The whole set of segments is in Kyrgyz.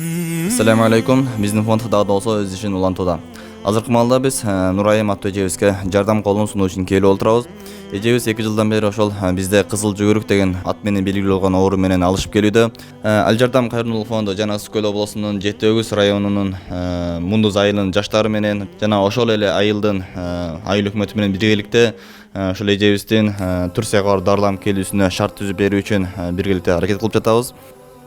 Assalamu алейкум. Биздин фонд дагы болсо өз ишин улантууда. Азыркы маалда биз Нурайым аттуу эжебизге жардам колун сунуу үчүн келип отурабыз. Эжебиз 2 жылдан бери ошол бизде кызыл жүгүрүк деген ат менен белгилүү болгон оору менен алышып келүүдө. Ал жардам кайрымдуулук фонду жана Ысык Көл облусунун Жети Өгүз районунун Мундуз айылынын жаштары менен жана ошол эле айылдын айыл өкмөтү менен биргеликте ошол эжебиздин Турцияга барып дарыланып келүүсүнө шарт түзүп берүү үчүн биргеликте аракет кылып жатабыз.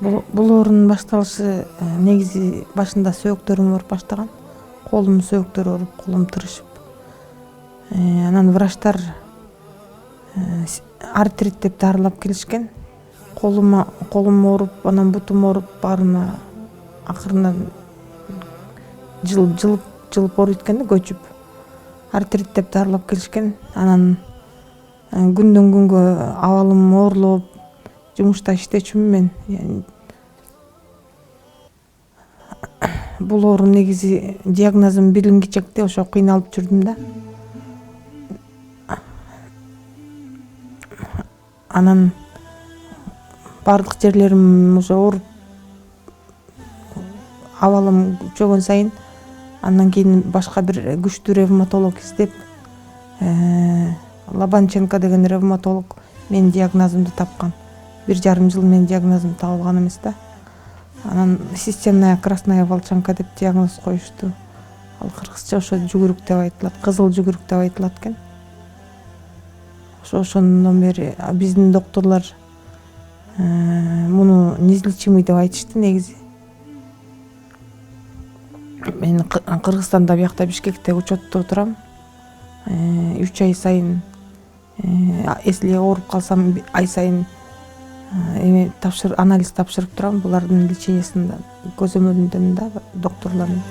Бул оорунун башталышы негизи башында сөөктөрүм ооруп баштаган. Колумдун сөөктөрү ооруп, колум тырышып. Анан врачтар артрит деп дарылап келишкен. Колум ооруп, анан бутум ооруп, баарына акырынан жылып ооруйт экен да, көчүп. Артрит деп дарылап келишкен. Анан күндөн күнгө абалым оорлоп, жумушта иштечүмүн мен. Бул оору негизи диагнозум билингичекте ошо кыйналып жүрдүм да. Анан бардык жерлерим уже ооруп, абалым күчөгөн сайын андан кийин башка бир күчтүү ревматолог издеп, Лобанченко деген ревматолог менин диагнозумду тапкан. 1,5 жыл менин диагнозум табылган эмес да. Анан системная красная волчанка деп диагноз коюшту. Ал кыргызча ошо жүгүрүк деп айтылат, кызыл жүгүрүк деп айтылат экен. Ошондон бери биздин докторлор муну неизлечимый деп айтышты негизи. Мен Кыргызстанда биякта Бишкекте учетто турам. 3 ай сайын если ооруп калсам ай сайын анализ тапшырып турам. Булардын лечениясында көзөмөлүндөн да докторлордун.